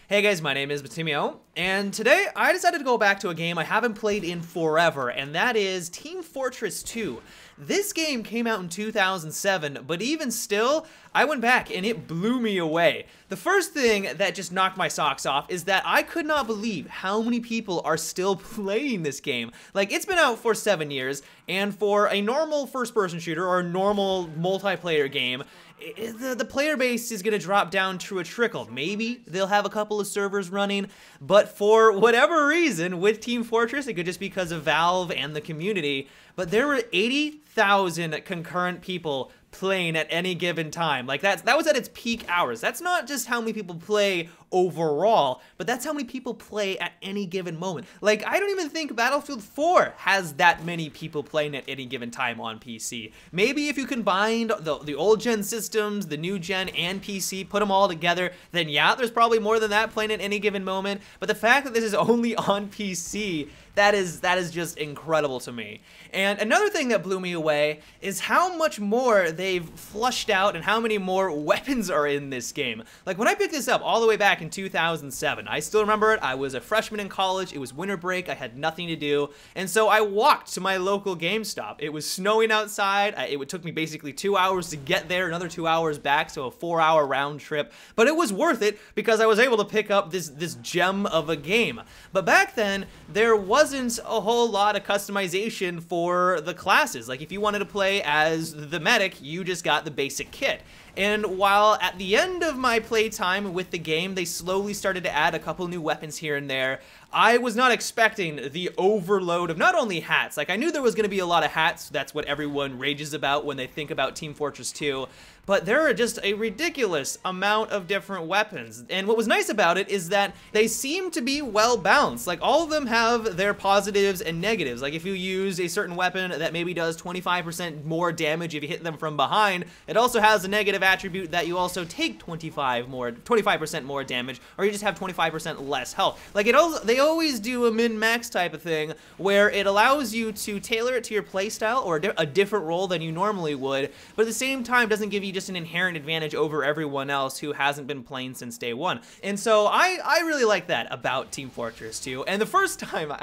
Hey guys, my name is Batimio, and today I decided to go back to a game I haven't played in forever, and that is Team Fortress 2. This game came out in 2007, but even still, I went back and it blew me away. The first thing that just knocked my socks off is that I could not believe how many people are still playing this game. Like, it's been out for 7 years, and for a normal first-person shooter or a normal multiplayer game, the player base is going to drop down to a trickle. Maybe they'll have a couple of servers running, but for whatever reason, with Team Fortress, it could just be because of Valve and the community, but there were 80,000 concurrent people playing at any given time. Like, that was at its peak hours. That's not just how many people play overall, but that's how many people play at any given moment. Like, I don't even think Battlefield 4 has that many people playing at any given time on PC. Maybe if you combined the old gen systems, the new gen, and PC, put them all together, then yeah, there's probably more than that playing at any given moment. But the fact that this is only on PC, that is just incredible to me. And another thing that blew me away is how much more they've flushed out and how many more weapons are in this game. Like, when I picked this up all the way back in 2007, I still remember it. I was a freshman in college. It was winter break. I had nothing to do. And so I walked to my local GameStop. It was snowing outside. It took me basically 2 hours to get there, another 2 hours back, so a 4-hour round trip. But it was worth it because I was able to pick up this gem of a game. But back then, there wasn't a whole lot of customization for the classes. Like, if you wanted to play as the medic, you just got the basic kit. And while at the end of my playtime with the game, they slowly started to add a couple new weapons here and there, I was not expecting the overload of not only hats. Like, I knew there was going to be a lot of hats. That's what everyone rages about when they think about Team Fortress 2. But there are just a ridiculous amount of different weapons. And what was nice about it is that they seem to be well balanced. Like, all of them have their positives and negatives. Like, if you use a certain weapon that maybe does 25% more damage if you hit them from behind, it also has a negative attribute that you also take 25% more damage, or you just have 25% less health. Like, they always do a min-max type of thing where it allows you to tailor it to your playstyle or a different role than you normally would, but at the same time doesn't give you just an inherent advantage over everyone else who hasn't been playing since day one. And so I really like that about Team Fortress 2. And the first time,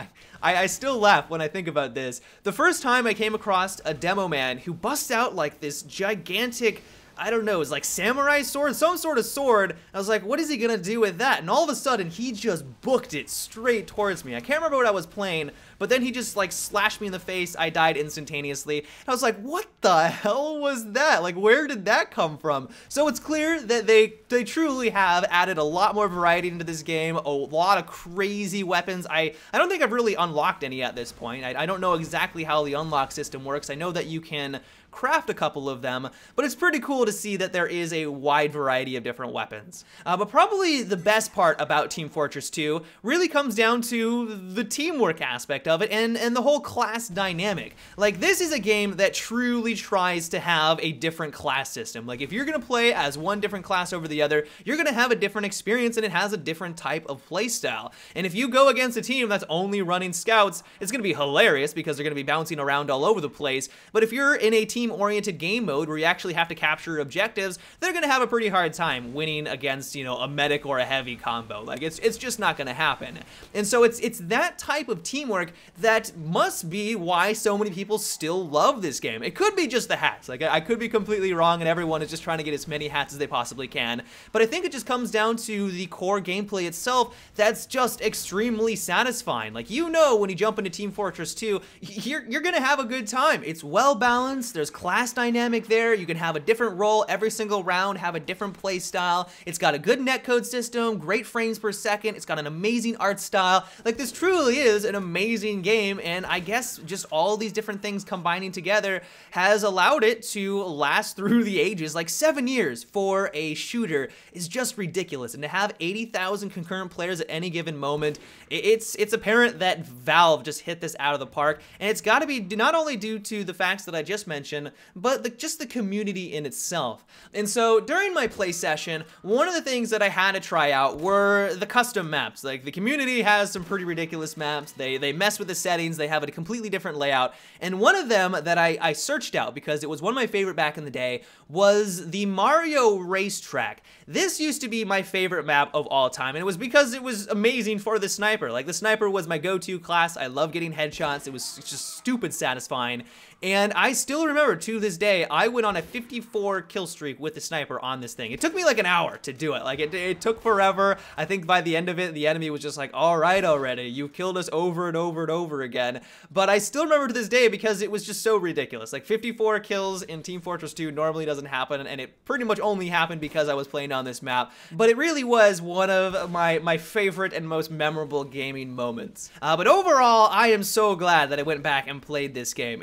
I still laugh when I think about this, the first time I came across a demo man who busts out like this gigantic, I don't know, it's like samurai sword, some sort of sword. I was like, what is he gonna do with that? And all of a sudden, he just booked it straight towards me. I can't remember what I was playing, but then he just like slashed me in the face. I died instantaneously. And I was like, what the hell was that? Like, where did that come from? So it's clear that they truly have added a lot more variety into this game, a lot of crazy weapons. I don't think I've really unlocked any at this point. I don't know exactly how the unlock system works. I know that you can craft a couple of them, but it's pretty cool to see that there is a wide variety of different weapons. But probably the best part about Team Fortress 2 really comes down to the teamwork aspect of it and the whole class dynamic. Like, this is a game that truly tries to have a different class system. Like, if you're gonna play as one different class over the other, you're gonna have a different experience and it has a different type of playstyle. And if you go against a team that's only running scouts, it's gonna be hilarious because they're gonna be bouncing around all over the place. But if you're in a team-oriented game mode where you actually have to capture objectives, they're gonna have a pretty hard time winning against, you know, a medic or a heavy combo. Like, it's just not gonna happen. And so it's that type of teamwork that must be why so many people still love this game. It could be just the hats. Like, I could be completely wrong and everyone is just trying to get as many hats as they possibly can. But I think it just comes down to the core gameplay itself that's just extremely satisfying. Like, you know, when you jump into Team Fortress 2, you're gonna have a good time. It's well balanced. There's class dynamic there. You can have a different role every single round, have a different play style. It's got a good netcode system, great frames per second. It's got an amazing art style. Like, this truly is an amazing game, and I guess just all these different things combining together has allowed it to last through the ages. Like, 7 years for a shooter is just ridiculous, and to have 80,000 concurrent players at any given moment, it's apparent that Valve just hit this out of the park, and it's got to be not only due to the facts that I just mentioned, session, but just the community in itself. And so during my play session, one of the things that I had to try out were the custom maps. Like, the community has some pretty ridiculous maps. They mess with the settings. They have a completely different layout. And one of them that I searched out, because it was one of my favorite back in the day, was the Mario Racetrack. This used to be my favorite map of all time, and it was because it was amazing for the sniper. Like, the sniper was my go-to class. I love getting headshots. It was just stupid satisfying. And I still remember, to this day, I went on a 54 kill streak with the sniper on this thing. It took me like an hour to do it. Like, it took forever. I think by the end of it, the enemy was just like, all right already, you killed us over and over and over again. But I still remember to this day because it was just so ridiculous. Like, 54 kills in Team Fortress 2 normally doesn't happen, and it pretty much only happened because I was playing on this map. But it really was one of my favorite and most memorable gaming moments. But overall, I am so glad that I went back and played this game.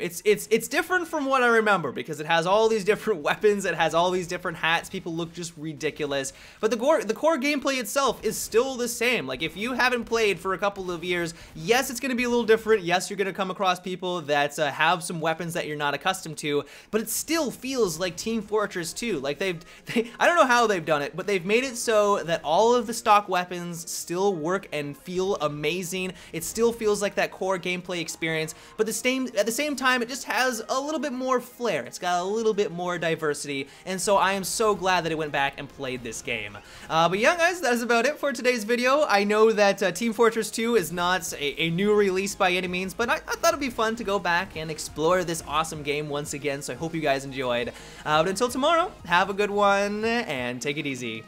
It's different from what I remember because it has all these different weapons, it has all these different hats, people look just ridiculous, but the core gameplay itself is still the same. Like, if you haven't played for a couple of years, yes, it's going to be a little different, yes, you're going to come across people that have some weapons that you're not accustomed to, but it still feels like Team Fortress 2. Like, I don't know how they've done it, but they've made it so that all of the stock weapons still work and feel amazing. It still feels like that core gameplay experience, but at the same time, it just has a little bit more flair. It's got a little bit more diversity, and so I am so glad that I went back and played this game. But yeah, guys, that is about it for today's video. I know that Team Fortress 2 is not a new release by any means, but I thought it'd be fun to go back and explore this awesome game once again, so I hope you guys enjoyed. But until tomorrow, have a good one, and take it easy.